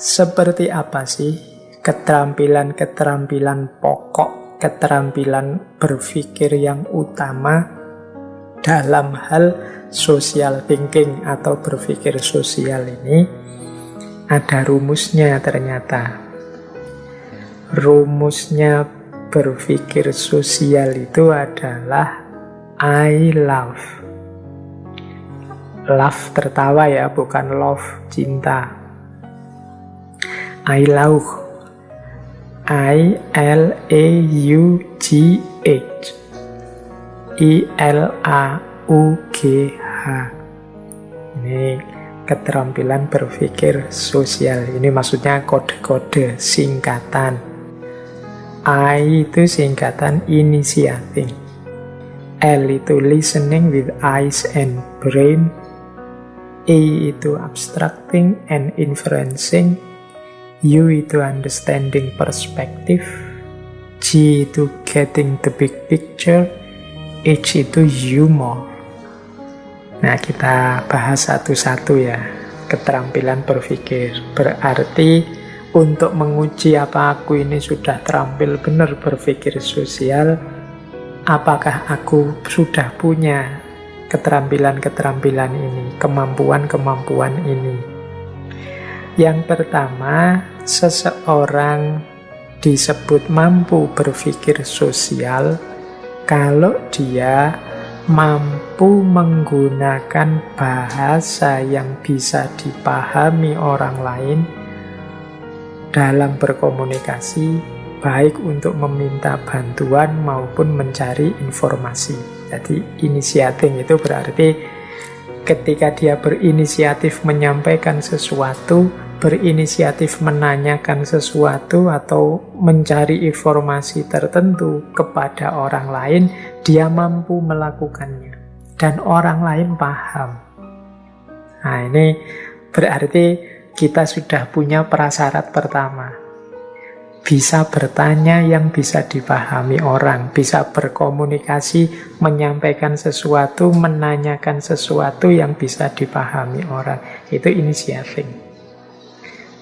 Seperti apa sih keterampilan-keterampilan pokok, keterampilan berpikir yang utama dalam hal social thinking atau berpikir sosial ini? Ada rumusnya ternyata. Rumusnya berpikir sosial itu adalah I love. Love tertawa ya, bukan love cinta. I love. I-L-A-U-G-H. I-L-A-U-G-H. Ini keterampilan berpikir sosial. Ini maksudnya kode-kode singkatan. I itu singkatan initiating. L itu listening with eyes and brain. A itu abstracting and inferencing. U itu understanding perspective. G itu getting the big picture. H itu humor. Nah, kita bahas satu-satu ya. Keterampilan berpikir berarti untuk menguji apa aku ini sudah terampil benar berpikir sosial, apakah aku sudah punya keterampilan-keterampilan ini, kemampuan-kemampuan ini. Yang pertama, seseorang disebut mampu berpikir sosial kalau dia mampu menggunakan bahasa yang bisa dipahami orang lain dalam berkomunikasi, baik untuk meminta bantuan maupun mencari informasi. Jadi initiating itu berarti ketika dia berinisiatif menyampaikan sesuatu, berinisiatif menanyakan sesuatu atau mencari informasi tertentu kepada orang lain, dia mampu melakukannya dan orang lain paham. Nah, ini berarti kita sudah punya prasyarat pertama. Bisa bertanya yang bisa dipahami orang, bisa berkomunikasi, menyampaikan sesuatu, menanyakan sesuatu yang bisa dipahami orang. Itu initiating.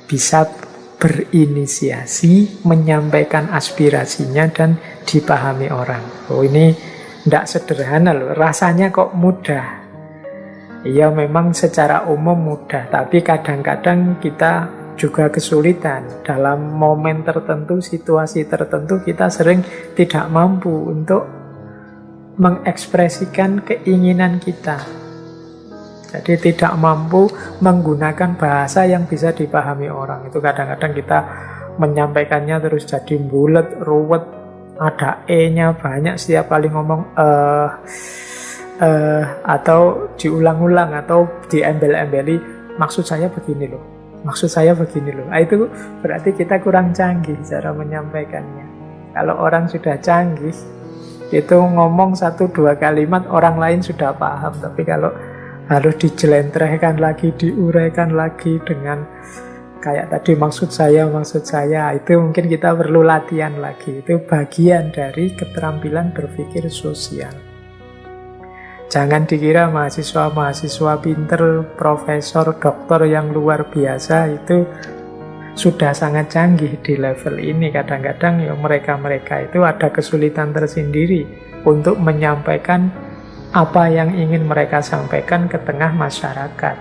Bisa berinisiasi, menyampaikan aspirasinya dan dipahami orang. Oh, ini tidak sederhana loh, rasanya kok mudah. Ya memang secara umum mudah, tapi kadang-kadang kita juga kesulitan. Dalam momen tertentu, situasi tertentu, kita sering tidak mampu untuk mengekspresikan keinginan kita. Jadi tidak mampu menggunakan bahasa yang bisa dipahami orang. Itu kadang-kadang kita menyampaikannya terus jadi bulet, ruwet, ada E-nya banyak, setiap kali ngomong atau diulang-ulang atau diembel-embeli, maksud saya begini loh, maksud saya begini loh. Itu berarti kita kurang canggih cara menyampaikannya. Kalau orang sudah canggih, itu ngomong 1-2 kalimat orang lain sudah paham. Tapi kalau harus dijelentrehkan lagi, diuraikan lagi dengan kayak tadi maksud saya, itu mungkin kita perlu latihan lagi. Itu bagian dari keterampilan berpikir sosial. Jangan dikira mahasiswa-mahasiswa pinter, profesor, doktor yang luar biasa itu sudah sangat canggih di level ini. Kadang-kadang ya mereka-mereka itu ada kesulitan tersendiri untuk menyampaikan apa yang ingin mereka sampaikan ke tengah masyarakat.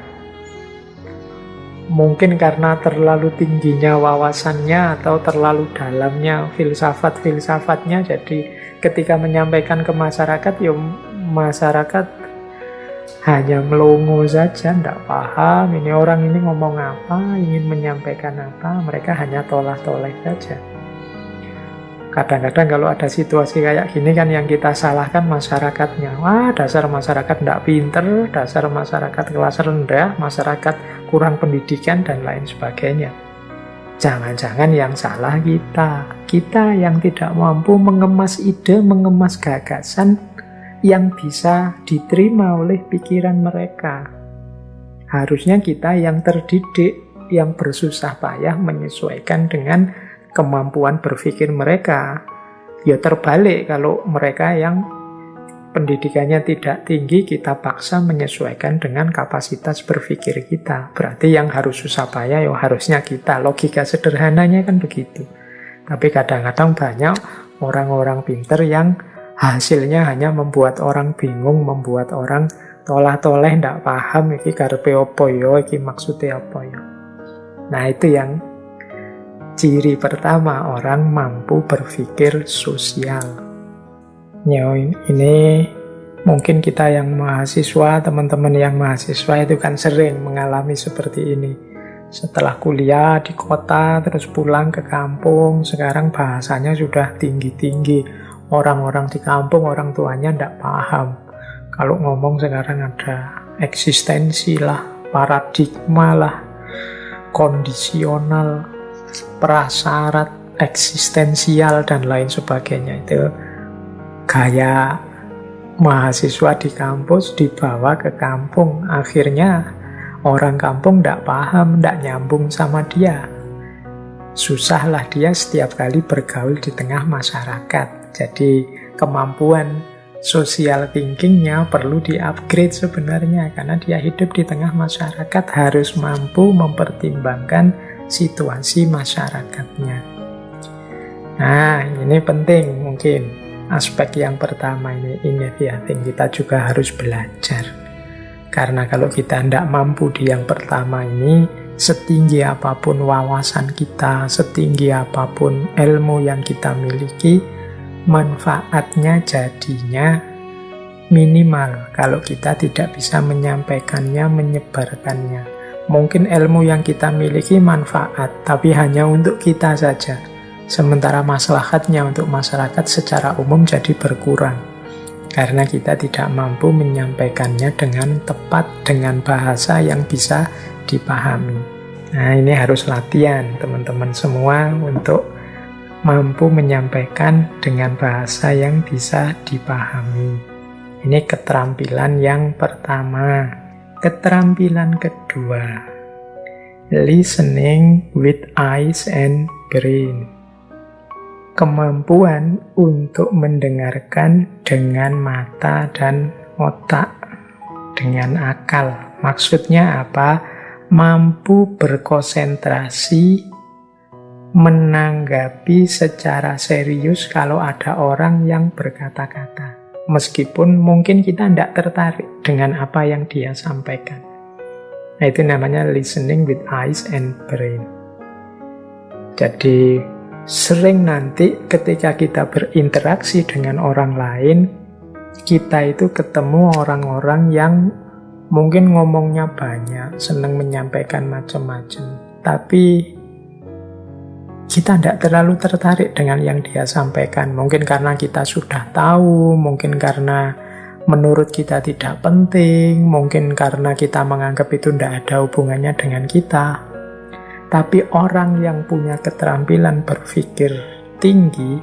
Mungkin karena terlalu tingginya wawasannya atau terlalu dalamnya filsafat-filsafatnya, jadi ketika menyampaikan ke masyarakat, ya masyarakat hanya melongo saja, tidak paham ini orang ini ngomong apa, ingin menyampaikan apa, mereka hanya toleh-toleh saja. Kadang-kadang kalau ada situasi kayak gini kan yang kita salahkan masyarakatnya. Wah, dasar masyarakat tidak pinter, dasar masyarakat kelas rendah, masyarakat kurang pendidikan, dan lain sebagainya. Jangan-jangan yang salah kita yang tidak mampu mengemas ide, mengemas gagasan yang bisa diterima oleh pikiran mereka. Harusnya kita yang terdidik, yang bersusah payah menyesuaikan dengan kemampuan berpikir mereka. Ya terbalik kalau mereka yang pendidikannya tidak tinggi, kita paksa menyesuaikan dengan kapasitas berpikir kita. Berarti yang harus susah payah ya harusnya kita. Logika sederhananya kan begitu. Tapi kadang-kadang banyak orang-orang pinter yang hasilnya hanya membuat orang bingung, membuat orang tolah-toleh, tidak paham iki karepe apa ya, iki maksudnya apa ya. Nah, itu yang ciri pertama orang mampu berpikir sosial. Ya, ini mungkin kita yang mahasiswa, teman-teman yang mahasiswa itu kan sering mengalami seperti ini. Setelah kuliah di kota, terus pulang ke kampung, sekarang bahasanya sudah tinggi-tinggi. Orang-orang di kampung, orang tuanya tidak paham. Kalau ngomong sekarang ada eksistensi lah, paradigma lah, kondisional, prasyarat, eksistensial, dan lain sebagainya. Itu gaya mahasiswa di kampus dibawa ke kampung. Akhirnya orang kampung tidak paham, tidak nyambung sama dia. Susahlah dia setiap kali bergaul di tengah masyarakat. Jadi kemampuan social thinkingnya perlu di-upgrade sebenarnya. Karena dia hidup di tengah masyarakat harus mampu mempertimbangkan situasi masyarakatnya. Nah, ini penting mungkin. Aspek yang pertama ini initiating, kita juga harus belajar. Karena kalau kita tidak mampu di yang pertama ini, setinggi apapun wawasan kita, setinggi apapun ilmu yang kita miliki, manfaatnya jadinya minimal kalau kita tidak bisa menyampaikannya, menyebarkannya. Mungkin ilmu yang kita miliki manfaat, tapi hanya untuk kita saja. Sementara maslahatnya untuk masyarakat secara umum jadi berkurang. Karena kita tidak mampu menyampaikannya dengan tepat, dengan bahasa yang bisa dipahami. Nah, ini harus latihan teman-teman semua untuk mampu menyampaikan dengan bahasa yang bisa dipahami. Ini keterampilan yang pertama. Keterampilan kedua, listening with eyes and brain. Kemampuan untuk mendengarkan dengan mata dan otak, dengan akal. Maksudnya apa? Mampu berkonsentrasi, menanggapi secara serius kalau ada orang yang berkata-kata. Meskipun mungkin kita tidak tertarik dengan apa yang dia sampaikan. Nah, itu namanya listening with eyes and brain. Jadi, sering nanti ketika kita berinteraksi dengan orang lain, kita itu ketemu orang-orang yang mungkin ngomongnya banyak, senang menyampaikan macam-macam. Tapi kita tidak terlalu tertarik dengan yang dia sampaikan. Mungkin karena kita sudah tahu, mungkin karena menurut kita tidak penting, mungkin karena kita menganggap itu tidak ada hubungannya dengan kita. Tapi orang yang punya keterampilan berpikir tinggi,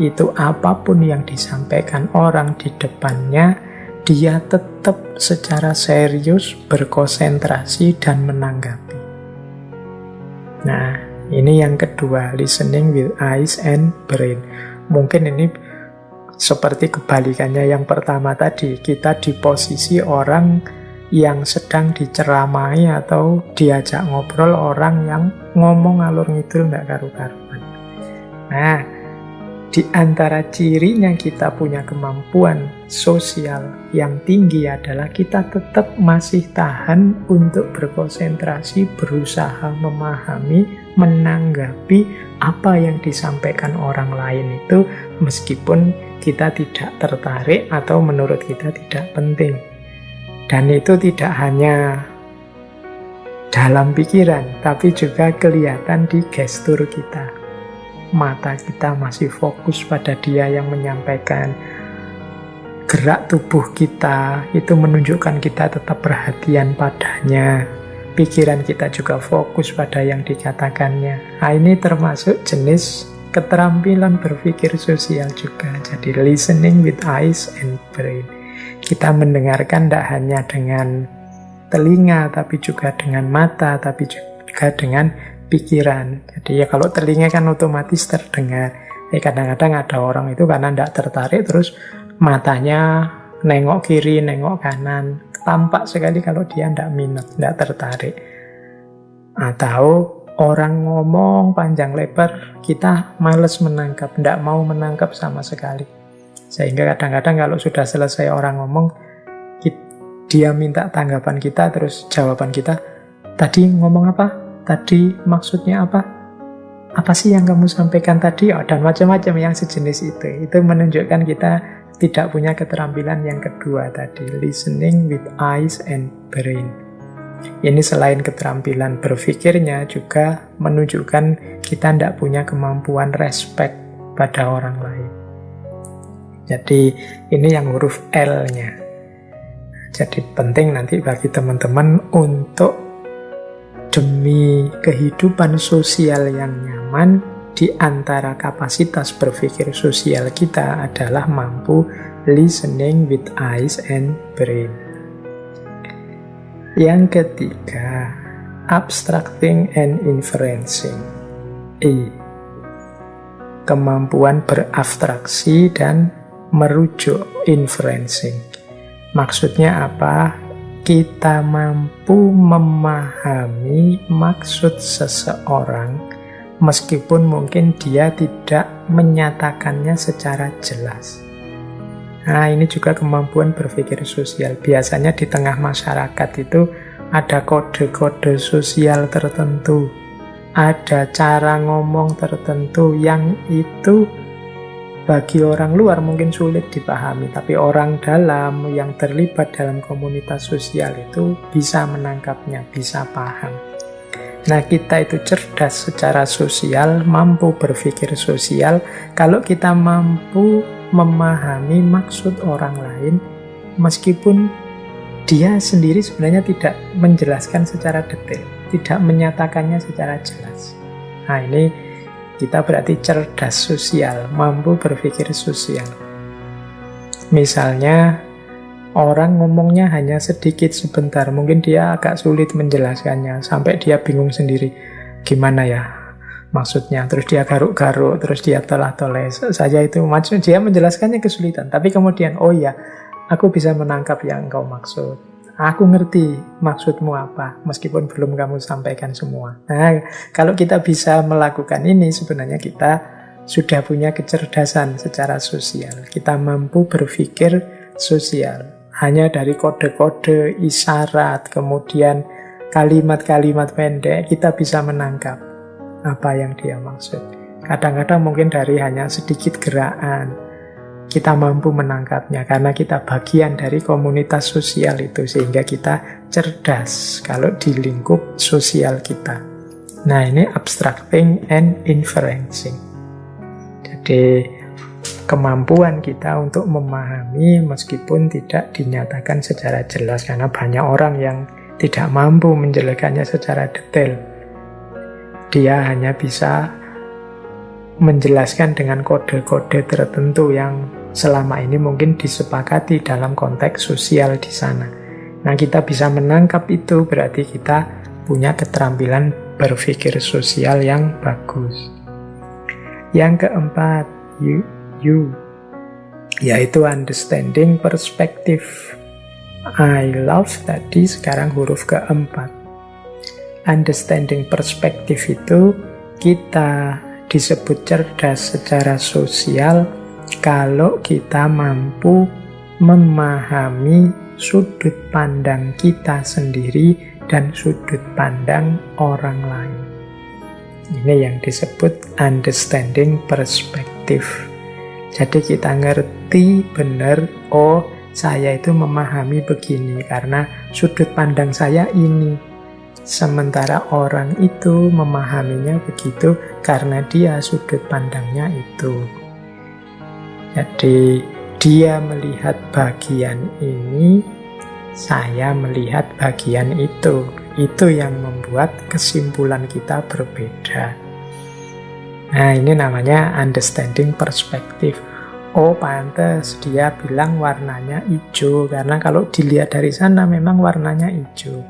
itu apapun yang disampaikan orang di depannya, dia tetap secara serius berkonsentrasi dan menanggapi. Nah, ini yang kedua, listening with eyes and brain. Mungkin ini seperti kebalikannya yang pertama tadi, kita di posisi orang yang sedang diceramai atau diajak ngobrol orang yang ngomong ngalur ngidul nggak karu-karuan. Nah, di antara cirinya kita punya kemampuan sosial yang tinggi adalah kita tetap masih tahan untuk berkonsentrasi, berusaha memahami, menanggapi apa yang disampaikan orang lain itu meskipun kita tidak tertarik atau menurut kita tidak penting. Dan itu tidak hanya dalam pikiran, tapi juga kelihatan di gestur kita. Mata kita masih fokus pada dia yang menyampaikan. Gerak tubuh kita itu menunjukkan kita tetap perhatian padanya. Pikiran kita juga fokus pada yang dikatakannya. Nah, ini termasuk jenis keterampilan berpikir sosial juga. Jadi listening with eyes and brain. Kita mendengarkan tidak hanya dengan telinga, tapi juga dengan mata, tapi juga dengan pikiran. Jadi ya kalau telinga kan otomatis terdengar. Kadang-kadang ada orang itu karena tidak tertarik, terus matanya nengok kiri, nengok kanan. Tampak sekali kalau dia tidak minat, tidak tertarik. Atau orang ngomong panjang lebar, kita males menangkap, tidak mau menangkap sama sekali. Sehingga kadang-kadang kalau sudah selesai orang ngomong, dia minta tanggapan kita, terus jawaban kita, tadi ngomong apa? Tadi maksudnya apa? Apa sih yang kamu sampaikan tadi? Oh, dan macam-macam yang sejenis itu. Itu menunjukkan kita tidak punya keterampilan yang kedua tadi, listening with eyes and brain. Ini selain keterampilan berpikirnya juga menunjukkan kita tidak punya kemampuan respect pada orang lain. Jadi ini yang huruf L-nya. Jadi penting nanti bagi teman-teman untuk demi kehidupan sosial yang nyaman, di antara kapasitas berpikir sosial kita adalah mampu listening with eyes and brain. Yang ketiga, abstracting and inferencing. Kemampuan berabstraksi dan merujuk, inferencing. Maksudnya apa? Kita mampu memahami maksud seseorang meskipun mungkin dia tidak menyatakannya secara jelas. Nah, ini juga kemampuan berpikir sosial. Biasanya di tengah masyarakat itu ada kode-kode sosial tertentu, ada cara ngomong tertentu yang itu bagi orang luar mungkin sulit dipahami, tapi orang dalam yang terlibat dalam komunitas sosial itu bisa menangkapnya, bisa paham. Nah, kita itu cerdas secara sosial, mampu berpikir sosial kalau kita mampu memahami maksud orang lain meskipun dia sendiri sebenarnya tidak menjelaskan secara detail, tidak menyatakannya secara jelas. Nah, ini kita berarti cerdas sosial, mampu berpikir sosial. Misalnya, orang ngomongnya hanya sedikit sebentar, mungkin dia agak sulit menjelaskannya, sampai dia bingung sendiri, gimana ya maksudnya, terus dia garuk-garuk, terus dia telah-toleh saja itu, maksud dia menjelaskannya kesulitan, tapi kemudian, oh ya, aku bisa menangkap yang engkau maksud. Aku ngerti maksudmu apa, meskipun belum kamu sampaikan semua. Nah, kalau kita bisa melakukan ini, sebenarnya kita sudah punya kecerdasan secara sosial. Kita mampu berpikir sosial. Hanya dari kode-kode, isyarat, kemudian kalimat-kalimat pendek, kita bisa menangkap apa yang dia maksud. Kadang-kadang mungkin dari hanya sedikit gerakan, kita mampu menangkapnya karena kita bagian dari komunitas sosial itu, sehingga kita cerdas kalau di lingkup sosial kita. Nah, ini abstracting and inferencing. Jadi kemampuan kita untuk memahami meskipun tidak dinyatakan secara jelas, karena banyak orang yang tidak mampu menjelaskannya secara detail. Dia hanya bisa menjelaskan dengan kode-kode tertentu yang selama ini mungkin disepakati dalam konteks sosial di sana. Nah, kita bisa menangkap itu, berarti kita punya keterampilan berpikir sosial yang bagus. Yang keempat, yaitu understanding perspective. I love tadi, sekarang huruf keempat. Understanding perspective itu kita disebut cerdas secara sosial kalau kita mampu memahami sudut pandang kita sendiri dan sudut pandang orang lain. Ini yang disebut understanding perspective. Jadi kita ngerti benar, oh saya itu memahami begini karena sudut pandang saya ini. Sementara orang itu memahaminya begitu karena dia sudut pandangnya itu. Jadi dia melihat bagian ini, saya melihat bagian itu. Itu yang membuat kesimpulan kita berbeda. Nah, ini namanya understanding perspective. Oh, pantas dia bilang warnanya hijau karena kalau dilihat dari sana memang warnanya hijau.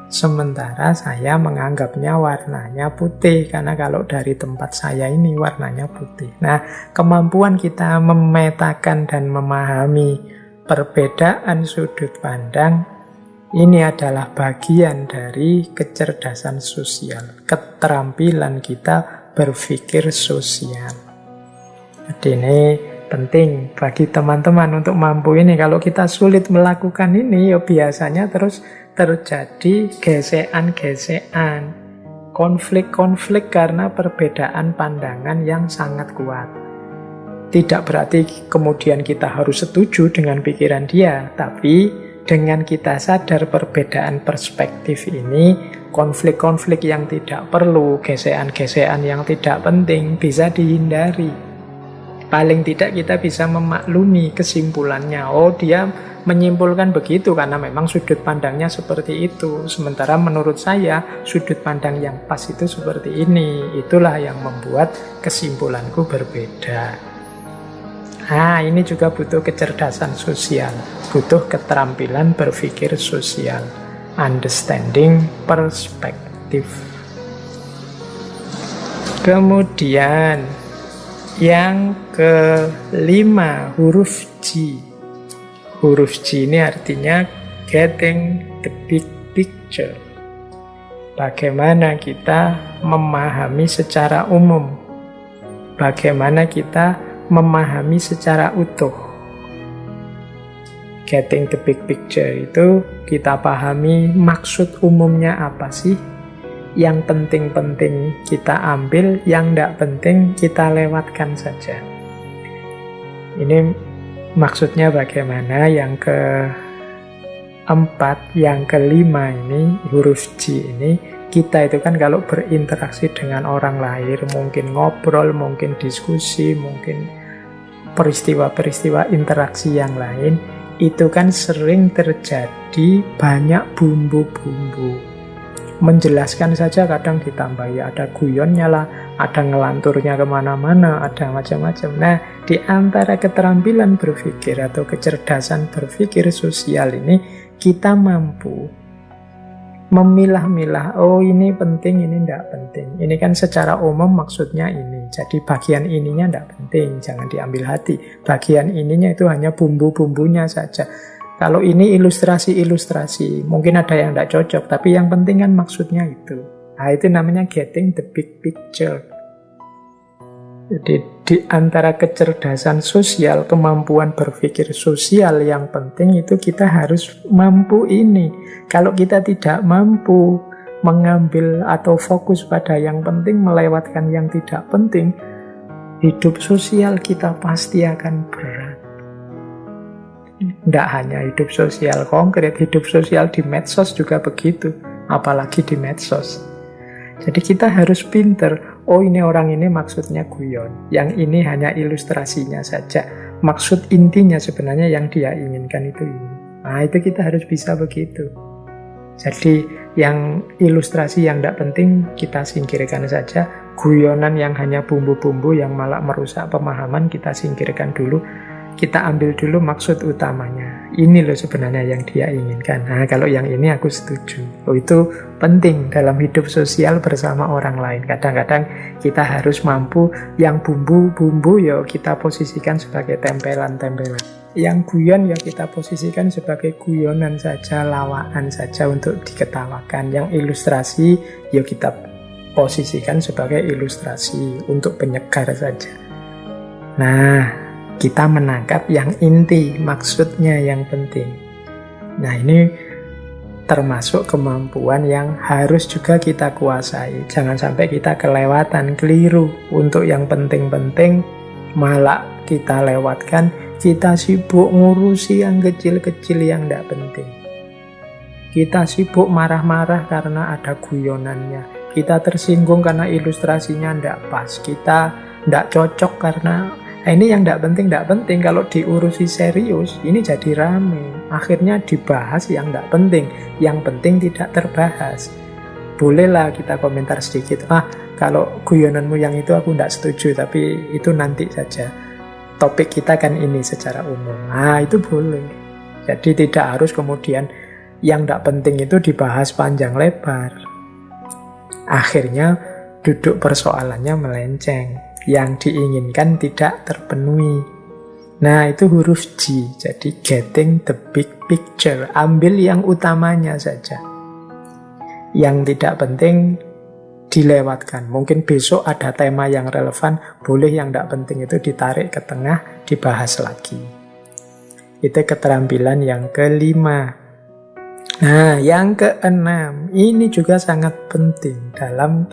Sementara saya menganggapnya warnanya putih, karena kalau dari tempat saya ini warnanya putih. Nah, kemampuan kita memetakan dan memahami perbedaan sudut pandang ini adalah bagian dari kecerdasan sosial, keterampilan kita berpikir sosial. Jadi ini penting bagi teman-teman untuk mampu ini. Kalau kita sulit melakukan ini, ya biasanya terus terjadi gesekan-gesekan, konflik-konflik karena perbedaan pandangan yang sangat kuat. Tidak berarti kemudian kita harus setuju dengan pikiran dia, tapi dengan kita sadar perbedaan perspektif ini, konflik-konflik yang tidak perlu, gesekan-gesekan yang tidak penting bisa dihindari. Paling tidak kita bisa memaklumi kesimpulannya. Oh, dia menyimpulkan begitu karena memang sudut pandangnya seperti itu. Sementara menurut saya, sudut pandang yang pas itu seperti ini. Itulah yang membuat kesimpulanku berbeda. Nah, ini juga butuh kecerdasan sosial, butuh keterampilan berpikir sosial, understanding perspektif. Kemudian yang kelima, huruf G. Huruf G ini artinya getting the big picture. Bagaimana kita memahami secara umum, bagaimana kita memahami secara utuh. Getting the big picture itu kita pahami maksud umumnya apa sih. Yang penting-penting kita ambil, yang tidak penting kita lewatkan saja. Ini maksudnya bagaimana. Yang keempat, yang kelima ini, huruf G ini, kita itu kan kalau berinteraksi dengan orang lain, mungkin ngobrol, mungkin diskusi, mungkin peristiwa-peristiwa interaksi yang lain, itu kan sering terjadi banyak bumbu-bumbu. Menjelaskan saja kadang ditambahi, ada guyonnya lah, ada ngelanturnya kemana-mana, ada macam-macam. Nah, di antara keterampilan berpikir atau kecerdasan berpikir sosial ini, kita mampu memilah-milah, oh ini penting, ini tidak penting. Ini kan secara umum maksudnya ini. Jadi bagian ininya tidak penting, jangan diambil hati. Bagian ininya itu hanya bumbu-bumbunya saja. Kalau ini ilustrasi-ilustrasi, mungkin ada yang tidak cocok, tapi yang penting kan maksudnya itu. Nah, itu namanya getting the big picture. Jadi di antara kecerdasan sosial, kemampuan berpikir sosial yang penting itu kita harus mampu ini. Kalau kita tidak mampu mengambil atau fokus pada yang penting, melewatkan yang tidak penting, hidup sosial kita pasti akan berat. Tidak hanya hidup sosial konkret, hidup sosial di medsos juga begitu, apalagi di medsos. Jadi kita harus pinter, oh ini orang ini maksudnya guyon, yang ini hanya ilustrasinya saja. Maksud intinya sebenarnya yang dia inginkan itu ini. Nah, itu kita harus bisa begitu. Jadi yang ilustrasi yang tidak penting kita singkirkan saja. Guyonan yang hanya bumbu-bumbu yang malah merusak pemahaman kita singkirkan dulu. Kita ambil dulu maksud utamanya. Ini loh sebenarnya yang dia inginkan. Nah, kalau yang ini aku setuju. Oh, itu penting dalam hidup sosial bersama orang lain. Kadang-kadang kita harus mampu yang bumbu-bumbu ya kita posisikan sebagai tempelan-tempelan. Yang guyon ya kita posisikan sebagai guyonan saja, lawaan saja untuk diketawakan. Yang ilustrasi ya kita posisikan sebagai ilustrasi untuk penyegar saja. Nah, kita menangkap yang inti, maksudnya yang penting. Nah, ini termasuk kemampuan yang harus juga kita kuasai. Jangan sampai kita kelewatan, keliru. Untuk yang penting-penting, malah kita lewatkan, kita sibuk ngurusi yang kecil-kecil yang tidak penting. Kita sibuk marah-marah karena ada guyonannya. Kita tersinggung karena ilustrasinya tidak pas. Kita tidak cocok karena ini yang tidak penting. Kalau diurusi serius, ini jadi rame. Akhirnya dibahas yang tidak penting. Yang penting tidak terbahas. Bolehlah kita komentar sedikit. Kalau guyonanmu yang itu aku tidak setuju, tapi itu nanti saja. Topik kita kan ini secara umum. Nah, itu boleh. Jadi tidak harus kemudian yang tidak penting itu dibahas panjang lebar. Akhirnya duduk persoalannya melenceng. Yang diinginkan tidak terpenuhi. Nah, itu huruf G. Jadi getting the big picture. Ambil yang utamanya saja. Yang tidak penting dilewatkan. Mungkin besok ada tema yang relevan, boleh yang tidak penting itu ditarik ke tengah, dibahas lagi. Itu keterampilan yang kelima. Nah, yang keenam, ini juga sangat penting dalam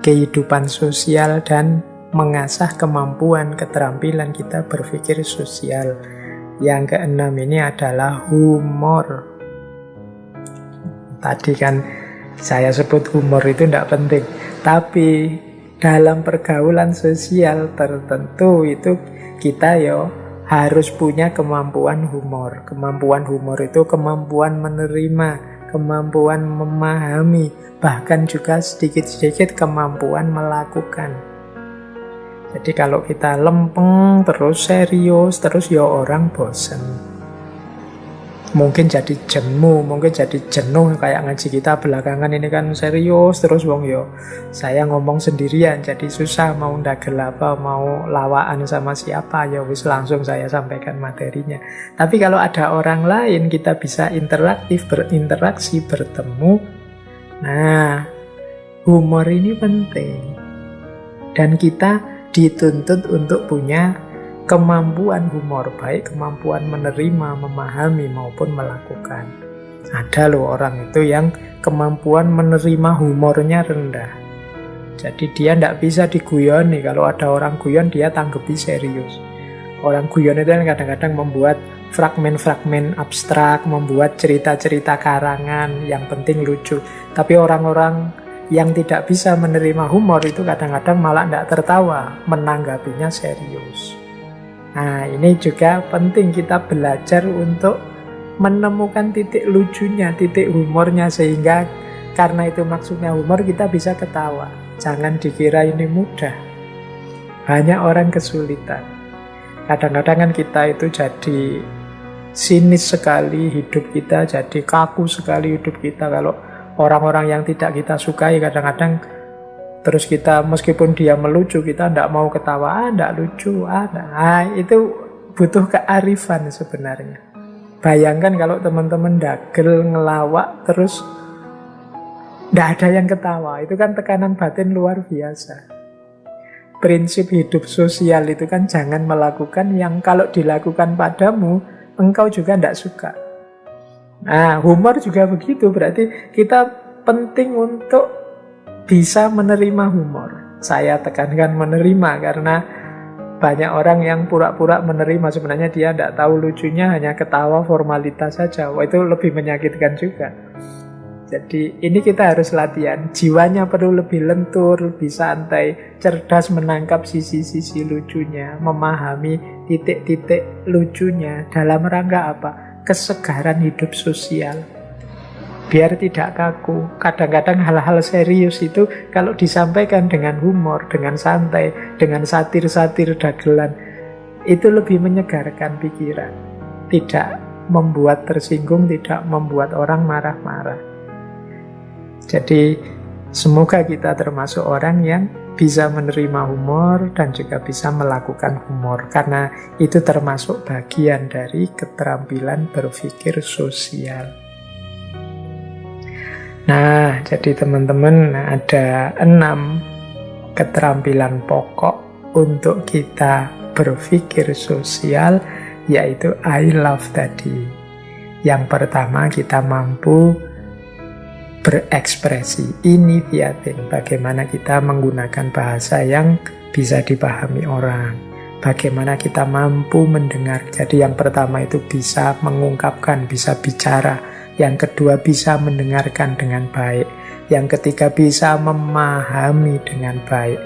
kehidupan sosial dan mengasah kemampuan, keterampilan kita berpikir sosial. Yang keenam ini adalah humor. Tadi kan saya sebut humor itu tidak penting, tapi dalam pergaulan sosial tertentu itu kita harus punya kemampuan humor. Kemampuan humor itu kemampuan menerima, kemampuan memahami, bahkan juga sedikit-sedikit kemampuan melakukan. Jadi kalau kita lempeng, terus serius, terus orang bosen. Mungkin jadi jemu, mungkin jadi jenuh kayak ngaji kita belakangan ini kan serius terus saya ngomong sendirian jadi susah mau ndagel apa, mau lawaan sama siapa wis langsung saya sampaikan materinya. Tapi kalau ada orang lain kita bisa interaktif, berinteraksi, bertemu. Nah, humor ini penting. Dan kita dituntut untuk punya kemampuan humor, baik kemampuan menerima, memahami maupun melakukan. Ada loh orang itu yang kemampuan menerima humornya rendah. Jadi dia tidak bisa diguyoni. Kalau ada orang guyon dia tanggapi serius. Orang guyon itu kan kadang-kadang membuat fragmen-fragmen abstrak, membuat cerita-cerita karangan yang penting lucu. Tapi orang-orang yang tidak bisa menerima humor itu kadang-kadang malah tidak tertawa, menanggapinya serius. Nah, ini juga penting kita belajar untuk menemukan titik lucunya, titik humornya, sehingga karena itu maksudnya humor kita bisa ketawa. Jangan dikira ini mudah. Banyak orang kesulitan. Kadang-kadang kan kita itu jadi sinis sekali hidup kita, jadi kaku sekali hidup kita kalau orang-orang yang tidak kita sukai kadang-kadang terus kita meskipun dia melucu kita tidak mau ketawa, tidak lucu, itu butuh kearifan sebenarnya. Bayangkan kalau teman-teman dagel ngelawak terus tidak ada yang ketawa, itu kan tekanan batin luar biasa. Prinsip hidup sosial itu kan jangan melakukan yang kalau dilakukan padamu engkau juga tidak suka. Nah, humor juga begitu, berarti kita penting untuk bisa menerima humor. Saya tekankan menerima karena banyak orang yang pura-pura menerima, sebenarnya dia tidak tahu lucunya, hanya ketawa formalitas saja. Wah, itu lebih menyakitkan juga. Jadi ini kita harus latihan, jiwanya perlu lebih lentur, lebih santai, cerdas menangkap sisi-sisi lucunya, memahami titik-titik lucunya. Dalam rangka apa? Kesegaran hidup sosial, biar tidak kaku. Kadang-kadang hal-hal serius itu kalau disampaikan dengan humor, dengan santai, dengan satir-satir dagelan, itu lebih menyegarkan pikiran, tidak membuat tersinggung, tidak membuat orang marah-marah. Jadi semoga kita termasuk orang yang bisa menerima humor dan juga bisa melakukan humor, karena itu termasuk bagian dari keterampilan berpikir sosial. Nah, jadi teman-teman, ada 6 keterampilan pokok untuk kita berpikir sosial, yaitu I love tadi. Yang pertama, kita mampu berekspresi, initiating, bagaimana kita menggunakan bahasa yang bisa dipahami orang, bagaimana kita mampu mendengar. Jadi yang pertama itu bisa mengungkapkan, bisa bicara. Yang kedua bisa mendengarkan dengan baik. Yang ketiga bisa memahami dengan baik,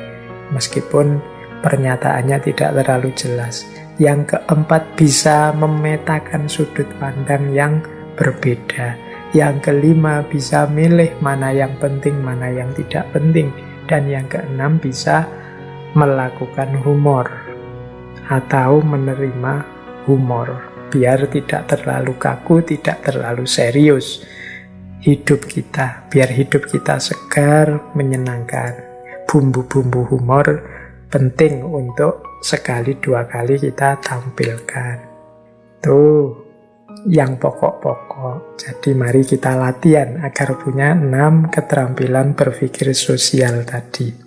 meskipun pernyataannya tidak terlalu jelas. Yang keempat bisa memetakan sudut pandang yang berbeda. Yang kelima bisa milih mana yang penting, mana yang tidak penting. Dan yang keenam bisa melakukan humor atau menerima humor, biar tidak terlalu kaku, tidak terlalu serius hidup kita, biar hidup kita segar, menyenangkan. Bumbu-bumbu humor penting untuk sekali dua kali kita tampilkan. Tuh yang pokok-pokok. Jadi mari kita latihan agar punya 6 keterampilan berpikir sosial tadi.